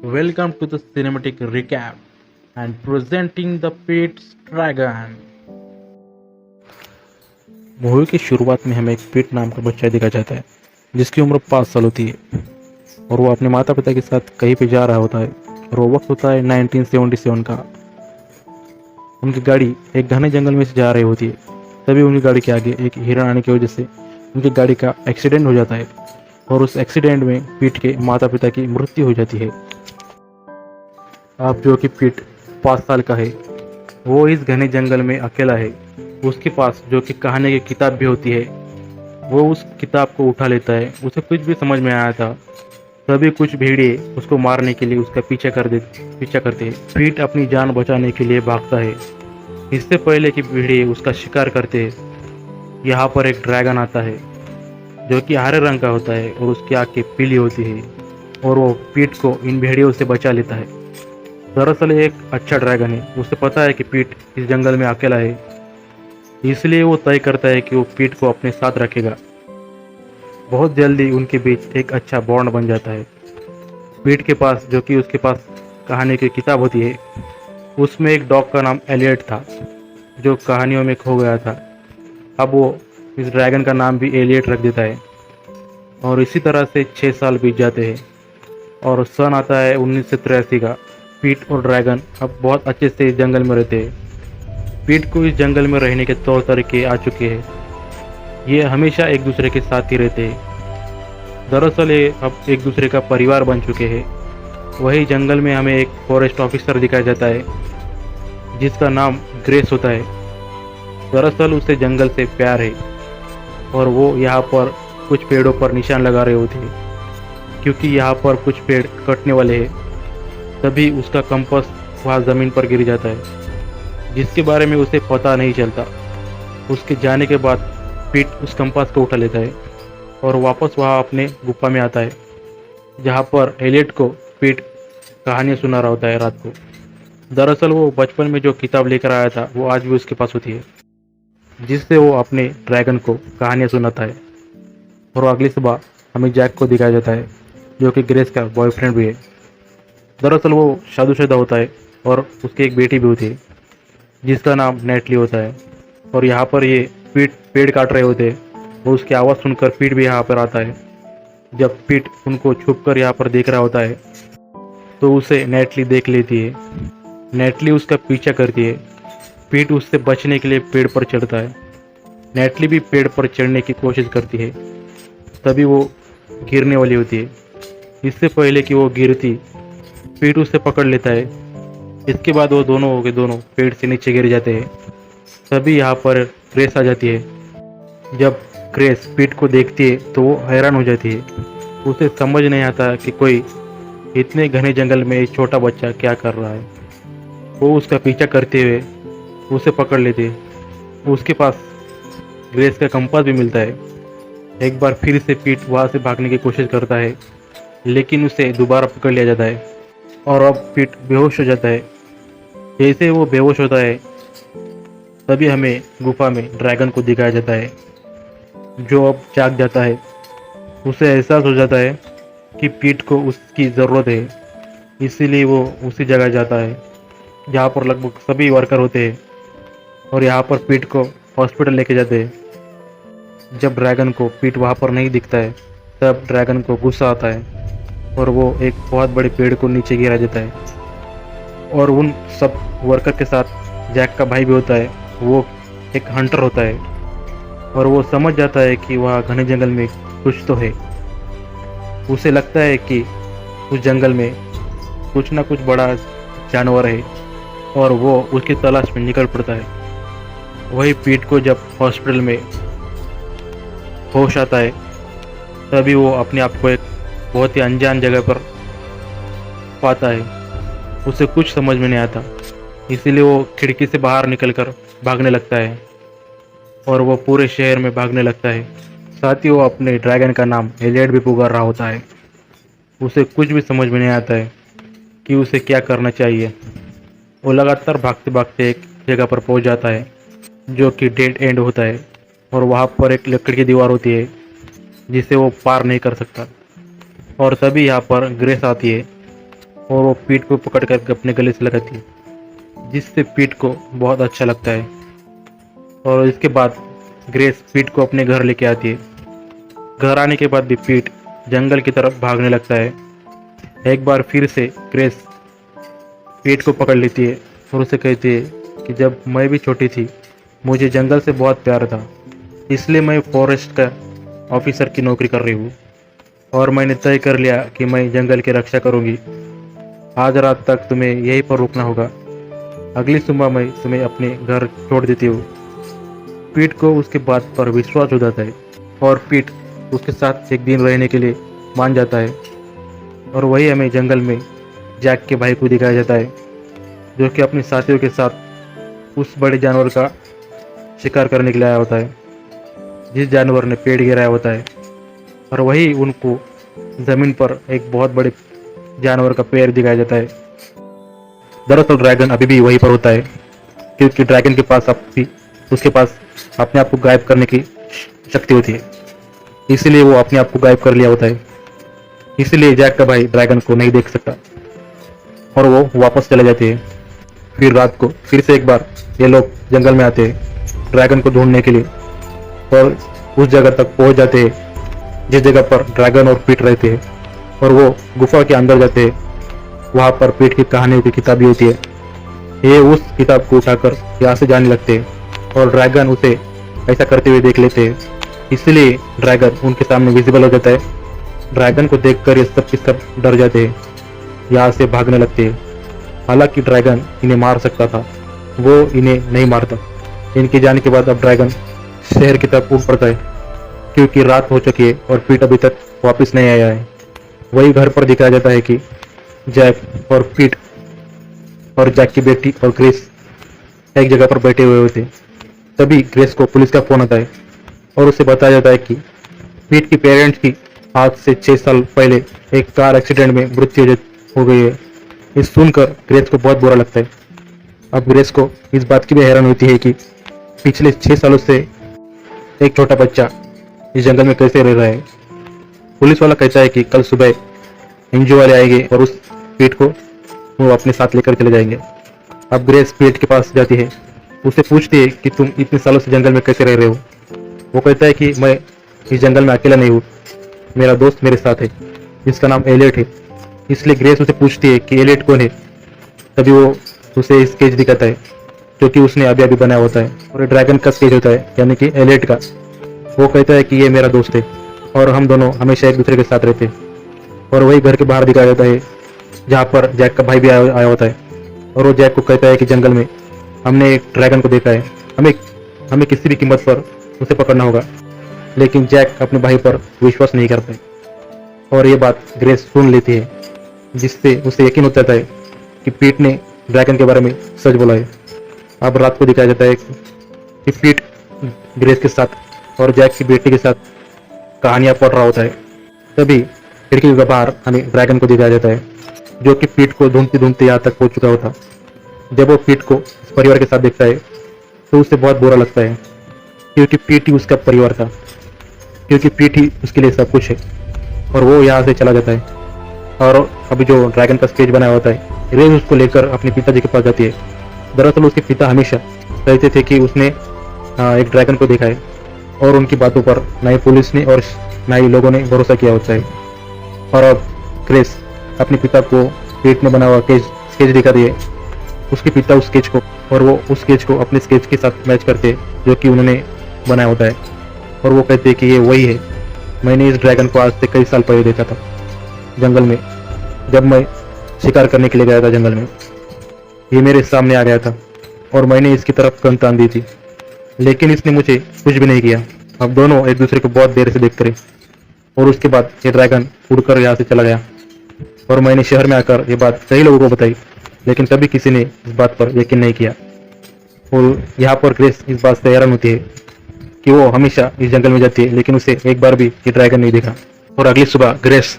Welcome to the cinematic recap and presenting the Pete's Dragon. Movie की शुरुआत में हमें एक पीट नाम का बच्चा दिखा जाता है जिसकी उम्र 5 साल होती है और वो अपने माता पिता के साथ कहीं पे जा रहा होता है और वो वक्त होता है 1977 का। उनकी गाड़ी एक घने जंगल में से जा रही होती है। तभी उनकी गाड़ी के आगे एक हिरण आने की वजह से उनकी गाड़ी का एक्सीडेंट हो जाता है और उस एक्सीडेंट में पीट के माता पिता की मृत्यु हो जाती है। अब जो कि पीट 5 साल का है वो इस घने जंगल में अकेला है। उसके पास जो कि कहानी की किताब भी होती है। वो उस किताब को उठा लेता है। उसे कुछ भी समझ में आया था। तभी कुछ भेड़िए उसको मारने के लिए उसका पीछा करते हैं। पीट अपनी जान बचाने के लिए भागता है। इससे पहले कि भेड़िए उसका शिकार करते हैं यहाँ पर एक ड्रैगन आता है जो कि हरे रंग का होता है और उसकी आंखें पीली होती है और वो पीट को इन भेड़ियों से बचा लेता है। दरअसल ये एक अच्छा ड्रैगन है। उसे पता है कि पीट इस जंगल में अकेला है, इसलिए वो तय करता है कि वो पीट को अपने साथ रखेगा। बहुत जल्दी उनके बीच एक अच्छा बॉन्ड बन जाता है। पीट के पास जो कि उसके पास कहानी की किताब होती है उसमें एक डॉग का नाम एलियट था जो कहानियों में खो गया था। अब वो इस ड्रैगन का नाम भी एलियट रख देता है और इसी तरह से 6 साल बीत जाते हैं और सन आता है 1983 का। पीट और ड्रैगन अब बहुत अच्छे से इस जंगल में रहते हैं। पीट को इस जंगल में रहने के तौर तरीके आ चुके हैं। ये हमेशा एक दूसरे के साथ ही रहते हैं। दरअसल ये अब एक दूसरे का परिवार बन चुके हैं। वही जंगल में हमें एक फॉरेस्ट ऑफिसर दिखाया जाता है जिसका नाम ग्रेस होता है। दरअसल उसे जंगल से प्यार है और वो यहाँ पर कुछ पेड़ों पर निशान लगा रहे होते हैं क्योंकि यहाँ पर कुछ पेड़ कटने वाले हैं। तभी उसका कंपास वहाँ ज़मीन पर गिर जाता है जिसके बारे में उसे पता नहीं चलता। उसके जाने के बाद पीट उस कंपास को उठा लेता है और वापस वहाँ अपने गुफा में आता है जहाँ पर एलियट को पीट कहानियाँ सुना रहा होता है रात को। दरअसल वो बचपन में जो किताब लेकर आया था वो आज भी उसके पास होती है जिससे वो अपने ड्रैगन को कहानियाँ सुनाता है। और अगली सुबह हमें जैक को दिखाया जाता है जो कि ग्रेस का बॉयफ्रेंड भी है। दरअसल वो शादीशुदा होता है और उसकी एक बेटी भी होती है जिसका नाम नेटली होता है। और यहाँ पर ये पीट पेड़ काट रहे होते हैं और उसकी आवाज़ सुनकर पीट भी यहाँ पर आता है। जब पीट उनको छुप कर यहाँ पर देख रहा होता है तो उसे नेटली देख लेती है। नेटली उसका पीछा करती है। पीट उससे बचने के लिए पेड़ पर चढ़ता है। नेटली भी पेड़ पर चढ़ने की कोशिश करती है। तभी वो गिरने वाली होती है। इससे पहले कि वो गिरती पीट उसे पकड़ लेता है। इसके बाद वो दोनों के दोनों पेड़ से नीचे गिर जाते हैं। तभी यहाँ पर ग्रेस आ जाती है। जब ग्रेस पीट को देखती है तो वो हैरान हो जाती है। उसे समझ नहीं आता कि कोई इतने घने जंगल में एक छोटा बच्चा क्या कर रहा है। वो उसका पीछा करते हुए उसे पकड़ लेती है। उसके पास ग्रेस का कंपास भी मिलता है। एक बार फिर से पीट वहाँ से भागने की कोशिश करता है लेकिन उसे दोबारा पकड़ लिया जाता है और अब पीट बेहोश हो जाता है। जैसे वो बेहोश होता है तभी हमें गुफा में ड्रैगन को दिखाया जाता है जो अब जाग जाता है। उसे एहसास हो जाता है कि पीट को उसकी ज़रूरत है, इसीलिए वो उसी जगह जाता है जहाँ पर लगभग सभी वर्कर होते हैं और यहाँ पर पीट को हॉस्पिटल लेके जाते हैं। जब ड्रैगन को पीट वहाँ पर नहीं दिखता है तब ड्रैगन को गुस्सा आता है और वो एक बहुत बड़े पेड़ को नीचे गिरा देता है। और उन सब वर्कर के साथ जैक का भाई भी होता है। वो एक हंटर होता है और वो समझ जाता है कि वहाँ घने जंगल में कुछ तो है। उसे लगता है कि उस जंगल में कुछ ना कुछ बड़ा जानवर है और वो उसकी तलाश में निकल पड़ता है। वही पीट को जब हॉस्पिटल में होश आता है तभी वो अपने आप को एक बहुत ही अनजान जगह पर पाता है। उसे कुछ समझ में नहीं आता, इसीलिए वो खिड़की से बाहर निकलकर भागने लगता है और वो पूरे शहर में भागने लगता है। साथ ही वो अपने ड्रैगन का नाम एलियट भी पुकार रहा होता है। उसे कुछ भी समझ में नहीं आता है कि उसे क्या करना चाहिए। वो लगातार भागते भागते एक जगह पर पहुंच जाता है जो कि डेड एंड होता है और वहाँ पर एक लकड़ी की दीवार होती है जिसे वो पार नहीं कर सकता। और तभी यहाँ पर ग्रेस आती है और वो पीठ को पकड़ कर अपने गले से लगाती है, जिससे पीठ को बहुत अच्छा लगता है। और इसके बाद ग्रेस पीठ को अपने घर लेके आती है। घर आने के बाद भी पीठ जंगल की तरफ भागने लगता है। एक बार फिर से ग्रेस पीठ को पकड़ लेती है और उसे कहती है कि जब मैं भी छोटी थी मुझे जंगल से बहुत प्यार था, इसलिए मैं फॉरेस्ट का ऑफिसर की नौकरी कर रही हूँ और मैंने तय कर लिया कि मैं जंगल की रक्षा करूँगी। आज रात तक तुम्हें यहीं पर रुकना होगा, अगली सुबह मैं तुम्हें अपने घर छोड़ देती हूँ। पीठ को उसके बात पर विश्वास हो जाता है और पीठ उसके साथ एक दिन रहने के लिए मान जाता है। और वही हमें जंगल में जैक के भाई को दिखाया जाता है, जो कि अपने साथियों के साथ उस बड़े जानवर का शिकार करने के लिए आया होता है, जिस जानवर ने पेड़ गिराया होता है। और वही उनको ज़मीन पर एक बहुत बड़े जानवर का पैर दिखाया जाता है। दरअसल ड्रैगन अभी भी वहीं पर होता है, क्योंकि ड्रैगन के पास उसके पास अपने आप को गायब करने की शक्ति होती है, इसीलिए वो अपने आप को गायब कर लिया होता है। इसीलिए जैक का भाई ड्रैगन को नहीं देख सकता और वो वापस चले जाते हैं। फिर रात को फिर से एक बार ये लोग जंगल में आते हैं ड्रैगन को ढूंढने के लिए, और उस जगह तक पहुंच जाते हैं जिस जगह पर ड्रैगन और पीट रहते हैं। और वो गुफा के अंदर जाते हैं। वहाँ पर पीट की कहानियों की किताब भी होती है। ये उस किताब को उठाकर यहाँ से जाने लगते हैं और ड्रैगन उसे ऐसा करते हुए देख लेते हैं, इसलिए ड्रैगन उनके सामने विजिबल हो जाता है। ड्रैगन को देखकर ये सब के सब डर जाते हैं, यहाँ से भागने लगते हैं। हालांकि ड्रैगन इन्हें मार सकता था, वो इन्हें नहीं मारता। इनके जाने के बाद अब ड्रैगन शहर की तरफ उड़ पड़ता है, क्योंकि रात हो चुकी है और पीट अभी तक वापस नहीं आया है। वही घर पर दिखाया जाता है कि जैक और पीट और जैक की बेटी और ग्रेस एक जगह पर बैठे हुए होते। तभी ग्रेस को पुलिस का फोन आता है और उसे बताया जाता है कि पीट की पेरेंट्स की आज से 6 साल पहले एक कार एक्सीडेंट में मृत्यु हो गई है। ये सुनकर ग्रेस को बहुत बुरा लगता है। अब ग्रेस को इस बात की भी हैरान होती है कि पिछले 6 सालों से एक छोटा बच्चा इस जंगल में कैसे रह रहा है। पुलिस वाला कहता है कि कल सुबह एनजीओ वाले आएंगे और उस पीट को वो अपने साथ लेकर चले जाएंगे। अब ग्रेस पीट के पास जाती है, उससे पूछती है कि तुम इतने सालों से जंगल में कैसे रह रहे हो। वो कहता है कि मैं इस जंगल में अकेला नहीं हूँ, मेरा दोस्त मेरे साथ है जिसका नाम एलियट है। इसलिए ग्रेस उसे पूछती है कि एलियट कौन है। तभी वो उसे स्केच दिखाता है जो कि उसने अभी अभी बनाया होता है, और ड्रैगन का स्केच होता है, यानी कि एलियट का। वो कहता है कि ये मेरा दोस्त है और हम दोनों हमेशा एक दूसरे के साथ रहते हैं। और वही घर के बाहर दिखाया जाता है जहाँ पर जैक का भाई भी आया होता है, और वो जैक को कहता है कि जंगल में हमने एक ड्रैगन को देखा है, हमें किसी भी कीमत पर उसे पकड़ना होगा। लेकिन जैक अपने भाई पर विश्वास नहीं करता है और ये बात ग्रेस सुन लेती है, जिससे उसे यकीन हो जाता है कि पीट ने ड्रैगन के बारे में सच बोला है। अब रात को दिखाया जाता है कि पीट ग्रेस के साथ और जैक की बेटी के साथ कहानियां पढ़ रहा होता है। तभी खिड़की के बाहर हमें ड्रैगन को दिखाया जाता है, जो कि पीट को ढूंढते ढूंढते यहाँ तक पहुंच चुका होता। जब वो पीट को इस परिवार के साथ देखता है तो उसे बहुत बुरा लगता है, क्योंकि पीट ही उसका परिवार था, क्योंकि पीट ही उसके लिए सब कुछ है। और वो यहाँ से चला जाता है। और अभी जो ड्रैगन का स्केच बनाया होता है, रेज उसको लेकर अपने पिताजी के पास जाती है। दरअसल उसके पिता हमेशा कहते थे कि उसने एक ड्रैगन को देखा है, और उनकी बातों पर ना ही पुलिस ने और ना ही लोगों ने भरोसा किया होता है। और अब ग्रेस अपने पिता को पीट ने बना हुआ स्केच दिखा दिए उसके पिता उस स्केच को, और वो उस स्केच को अपने स्केच के साथ मैच करते जो कि उन्होंने बनाया होता है। और वो कहते हैं कि ये वही है, मैंने इस ड्रैगन को आज से कई साल पहले देखा था जंगल में, जब मैं शिकार करने के लिए गया था जंगल में। ये मेरे सामने आ गया था और मैंने इसकी तरफ कन तान दी थी, लेकिन इसने मुझे कुछ भी नहीं किया। अब दोनों एक दूसरे को बहुत देर से देखते रहे, और उसके बाद ये ड्रैगन उड़कर यहाँ से चला गया। और मैंने शहर में आकर ये बात कई लोगों को बताई, लेकिन कभी किसी ने इस बात पर यकीन नहीं किया। और यहाँ पर ग्रेस इस बात से हैरान होती है कि वो हमेशा इस जंगल में जाती है, लेकिन उसे एक बार भी ये ड्रैगन नहीं देखा। और अगली सुबह ग्रेस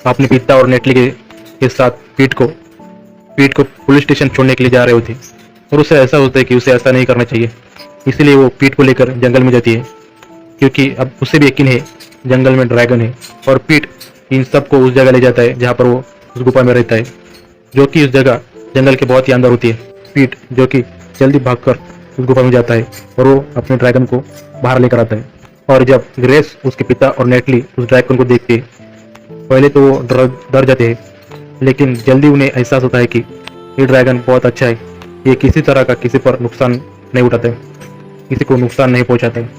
अपने पिता और नेटली के साथ पीट को पुलिस स्टेशन छोड़ने के लिए जा रहे होते, और उसे ऐसा होता है कि उसे ऐसा नहीं करना चाहिए। इसीलिए वो पीट को लेकर जंगल में जाती है, क्योंकि अब उसे भी यकीन है जंगल में ड्रैगन है। और पीट इन सबको उस जगह ले जाता है जहाँ पर वो उस गुफा में रहता है। जो कि इस जगह जंगल के बहुत ही अंदर होती है। पीट जो कि जल्दी भागकर उस गुफा में जाता है और वो अपने ड्रैगन को बाहर लेकर आता है। और जब ग्रेस, उसके पिता और नेटली उस ड्रैगन को देखते हैं, पहले तो वो डर जाते हैं, लेकिन जल्दी उन्हें एहसास होता है कि ये ड्रैगन बहुत अच्छा है, ये किसी तरह का किसी पर नुकसान नहीं उठाता है, किसी को नुकसान नहीं पहुंचाता है।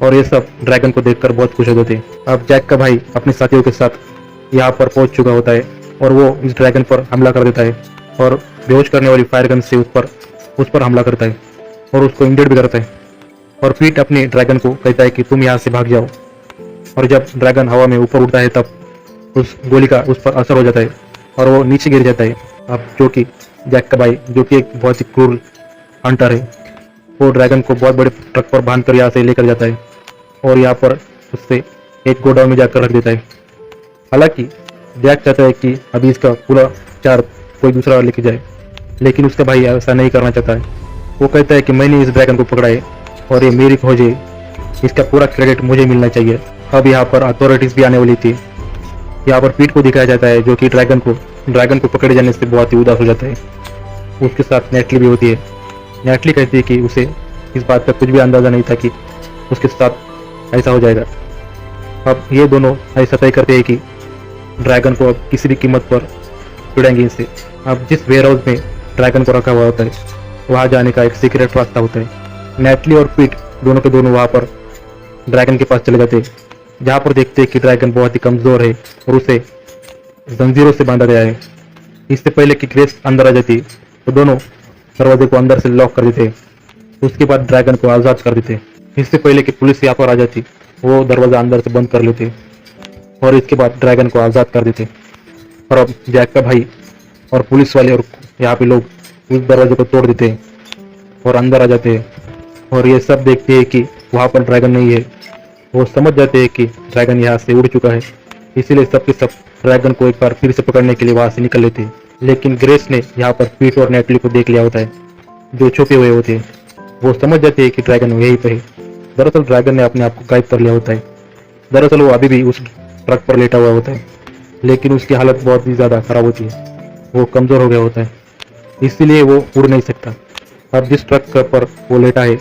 और ये सब ड्रैगन को देखकर बहुत खुश हो जाते हैं। अब जैक का भाई अपने साथियों के साथ यहाँ पर पहुंच चुका होता है और वो इस ड्रैगन पर हमला कर देता है और बेहोश करने वाली फायर गन से उस पर हमला करता है और उसको इंजर्ड भी करता है। और पीट अपने ड्रैगन को कहता है कि तुम यहाँ से भाग जाओ। और जब ड्रैगन हवा में ऊपर उड़ता है तब उस गोली का उस पर असर हो जाता है और वो नीचे गिर जाता है। अब जो कि जैक का भाई, जो कि एक बहुत ही क्रूर हंटर है, वो ड्रैगन को बहुत बड़े ट्रक पर बांध कर यहाँ से लेकर जाता है और यहाँ पर उससे एक गोडाउन में जाकर रख देता है। हालांकि जैक चाहता है कि अभी इसका पूरा चार कोई दूसरा लेके जाए, लेकिन उसका भाई ऐसा नहीं करना चाहता है। वो कहता है कि मैंने इस ड्रैगन को पकड़ा है और ये मेरी खोज है, इसका पूरा क्रेडिट मुझे मिलना चाहिए। अब यहाँ पर अथॉरिटीज भी आने वाली थी। यहाँ पर पीट को दिखाया जाता है जो कि ड्रैगन को पकड़े जाने से बहुत ही उदास हो जाता है। उसके साथ नेटली भी होती है। नेटली कहती है कि उसे इस बात का कुछ भी अंदाजा नहीं था कि उसके साथ ऐसा हो जाएगा। अब ये दोनों ऐसा तय करते हैं कि ड्रैगन को अब किसी भी कीमत पर छुड़ाएंगे इसे। अब जिस वेयर हाउस में ड्रैगन को रखा हुआ होता है, वहाँ जाने का एक सीक्रेट रास्ता होता है। नेटली और पीट दोनों के दोनों वहाँ पर ड्रैगन के पास चले जाते हैं, जहाँ पर देखते हैं कि ड्रैगन बहुत ही कमजोर है और उसे जंजीरों से बांधा गया है। इससे पहले कि ग्रेस अंदर आ जाती तो दोनों दरवाजे को अंदर से लॉक कर देते। उसके बाद ड्रैगन को आजाद कर देते। इससे पहले कि पुलिस यहाँ पर आ जाती, वो दरवाजा अंदर से बंद कर लेते और इसके बाद ड्रैगन को आजाद कर देते। और अब जैक का भाई और पुलिस वाले और यहाँ पे लोग उस दरवाजे को तोड़ देते हैं और अंदर आ जाते हैं। और ये सब देखते हैं कि वहाँ पर ड्रैगन नहीं है। वो समझ जाते हैं कि ड्रैगन यहाँ से उड़ चुका है, इसीलिए सब के सब ड्रैगन को एक बार फिर से पकड़ने के लिए वहाँ से निकल लेते हैं। लेकिन ग्रेस ने यहाँ पर पीट और नेटली को देख लिया होता है, जो छुपे हुए होते हैं। वो समझ जाते हैं कि ड्रैगन यहीं पे है। दरअसल ड्रैगन ने अपने आप को गायब कर लिया होता है। दरअसल वो अभी भी उस ट्रक पर लेटा हुआ होता है, लेकिन उसकी हालत बहुत ही ज़्यादा खराब होती है। वो कमज़ोर हो गया होता है, इसीलिए वो उड़ नहीं सकता। अब जिस ट्रक पर वो लेटा है,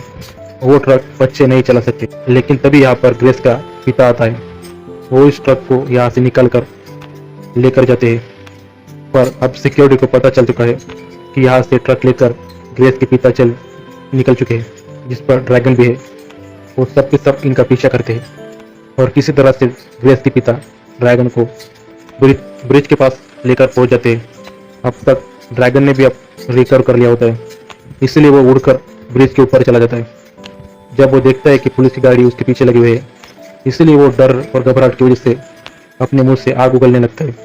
वो ट्रक बच्चे नहीं चला सकते। लेकिन तभी यहाँ पर ग्रेस का पिता आता है। वो इस ट्रक को यहाँ से निकल कर लेकर जाते हैं, पर अब सिक्योरिटी को पता चल चुका है कि यहाँ से ट्रक लेकर ग्रेस के पिता निकल चुके हैं, जिस पर ड्रैगन भी है। वो सब के सब इनका पीछा करते हैं और किसी तरह से ग्रेस के पिता ड्रैगन को ब्रिज के पास लेकर पहुंच जाते हैं। अब तक ड्रैगन ने भी अब रिकवर कर लिया होता है, इसलिए वो उड़कर ब्रिज के ऊपर चला जाता है। जब वो देखता है कि पुलिस की गाड़ी उसके पीछे लगी हुई है, इसलिए वो डर और घबराहट की वजह से अपने मुंह से आग उगलने लगता है,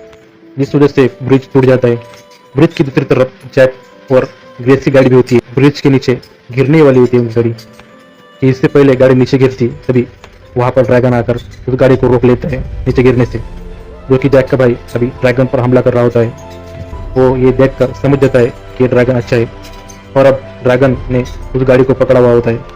जिस वजह से ब्रिज टूट जाता है। ब्रिज की दूसरी तरफ जैक और ग्रेस की गाड़ी भी होती है। ब्रिज के नीचे गिरने वाली होती है उनकी गाड़ी। इससे पहले गाड़ी नीचे गिरती, तभी वहाँ पर ड्रैगन आकर उस गाड़ी को रोक लेता है नीचे गिरने से, जो कि जैक का भाई अभी ड्रैगन पर हमला कर रहा होता है। वो ये देखकर समझ जाता है कि ड्रैगन अच्छा है और अब ड्रैगन ने उस गाड़ी को पकड़ा हुआ होता है।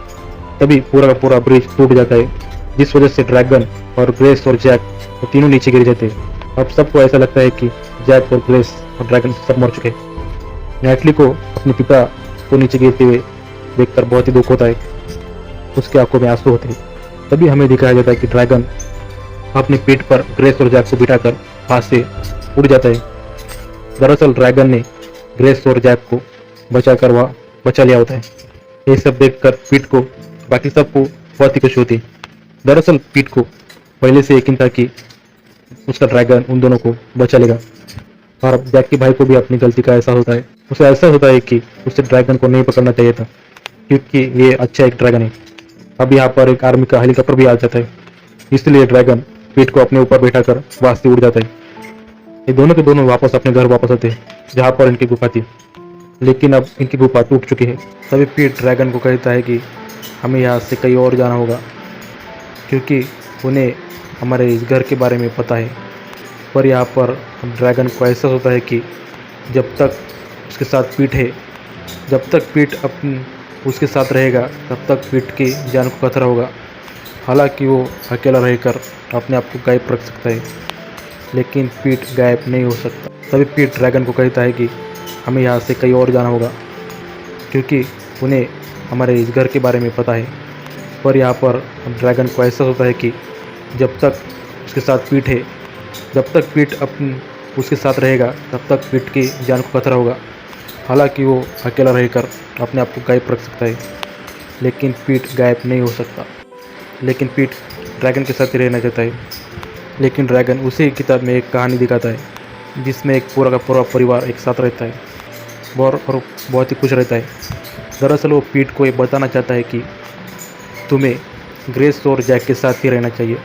तभी पूरा का पूरा ब्रिज टूट जाता है, जिस वजह से ड्रैगन और ग्रेस और जैक वो तीनों नीचे गिर जाते हैं। अब सबको ऐसा लगता है कि जैक और ग्रेस और ड्रैगन सब मर चुके हैं। नेटली को अपने पिता को नीचे गिरते हुए देखकर बहुत ही दुख होता है, उसके आंखों में आंसू होते हैं। तभी हमें दिखाया जाता है कि ड्रैगन अपने पीठ पर ग्रेस और जैक को बिठाकर हाथ से उड़ जाता है। दरअसल ड्रैगन ने ग्रेस और जैक को बचा लिया होता है। ये सब देखकर पीट को, बाकी सबको बहुत ही खुशी होती है। दरअसल पीट को पहले से यकीन था कि उसका ड्रैगन उन दोनों को बचा लेगा। और अब जैक के भाई को भी अपनी गलती का एहसास होता है। उसे ऐसा होता है कि उसे ड्रैगन को नहीं पकड़ना चाहिए था, क्योंकि ये अच्छा एक ड्रैगन है। अब यहाँ पर एक आर्मी का हेलीकॉप्टर भी आ जाता है, इसलिए ड्रैगन पीट को अपने ऊपर बैठाकर वहां से उड़ जाता है। ये दोनों के दोनों वापस अपने घर वापस आते हैं, जहाँ पर इनकी गुफा थी। लेकिन अब इनकी गुफा टूट चुकी है। तभी पीट ड्रैगन को कहता है कि हमें यहाँ से कहीं और जाना होगा, क्योंकि उन्हें हमारे इस घर के बारे में पता है। पर यहाँ पर ड्रैगन को एहसास होता है कि जब तक उसके साथ पीट है, जब तक पीट उसके साथ रहेगा, तब तक पीट की जान को खतरा होगा। हालांकि वो अकेला रहकर अपने आप को गायब रख सकता है, लेकिन पीट गायब नहीं हो सकता। तभी पीट ड्रैगन को कहता है कि हमें यहाँ से कहीं और जाना होगा, क्योंकि उन्हें हमारे इस घर के बारे में पता है। पर यहाँ पर ड्रैगन को एहसास होता है कि जब तक उसके साथ पीट है, जब तक पीट उसके साथ रहेगा, तब तक पीट की जान को खतरा होगा। हालांकि वो अकेला रहकर अपने आप को गायब रख सकता है, लेकिन पीट गायब नहीं हो सकता। लेकिन पीट ड्रैगन के साथ ही रहना चाहता है। लेकिन ड्रैगन उसी किताब में एक कहानी दिखाता है जिसमें एक पूरा का पूरा परिवार एक साथ रहता है और बहुत ही खुश रहता है। दरअसल वो पीट को ये बताना चाहता है कि तुम्हें ग्रेस और जैक के साथ ही रहना चाहिए।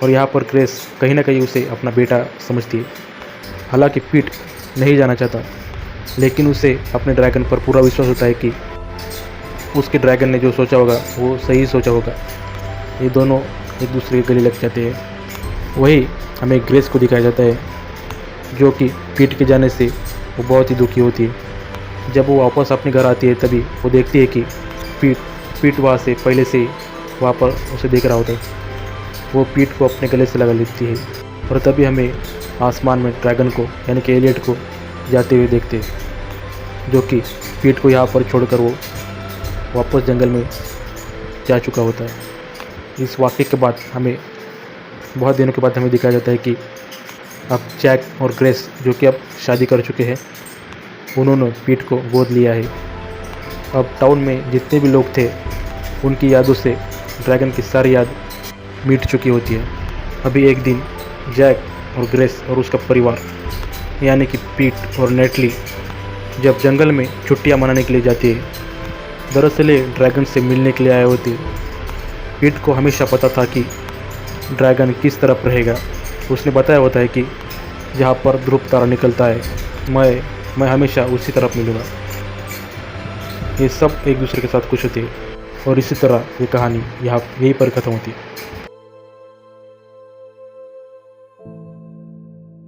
और यहाँ पर ग्रेस कहीं ना कहीं उसे अपना बेटा समझती है। हालांकि पीट नहीं जाना चाहता, लेकिन उसे अपने ड्रैगन पर पूरा विश्वास होता है कि उसके ड्रैगन ने जो सोचा होगा वो सही सोचा होगा। ये दोनों एक दूसरे के गले लग जाते हैं। वही हमें ग्रेस को दिखाया जाता है, जो कि पीट के जाने से वो बहुत ही दुखी होती है। जब वो वापस अपने घर आती है, तभी वो देखती है कि पीट वहाँ से पहले से ही वहाँ पर उसे देख रहा होता है। वो पीट को अपने गले से लगा लेती है और तभी हमें आसमान में ड्रैगन को यानी कि एलियट को जाते हुए देखते हैं, जो कि पीट को यहाँ पर छोड़कर वो वापस जंगल में जा चुका होता है। इस वाक़े के बाद हमें बहुत दिनों के बाद हमें दिखाया जाता है कि अब जैक और ग्रेस, जो कि अब शादी कर चुके हैं, उन्होंने पीट को गोद लिया है। अब टाउन में जितने भी लोग थे, उनकी यादों से ड्रैगन की सारी याद मिट चुकी होती है। अभी एक दिन जैक और ग्रेस और उसका परिवार यानी कि पीट और नेटली जब जंगल में छुट्टियां मनाने के लिए जाती है। दरअसल ये ड्रैगन से मिलने के लिए आए होते हैं। पीट को हमेशा पता था कि ड्रैगन किस तरफ रहेगा। उसने बताया होता है कि जहाँ पर ध्रुव तारा निकलता है, मैं हमेशा उसी तरफ मिलूँगा। ये सब एक दूसरे के साथ खुश होते हैं और इसी तरह ये कहानी यहाँ यहीं पर ख़त्म होती है।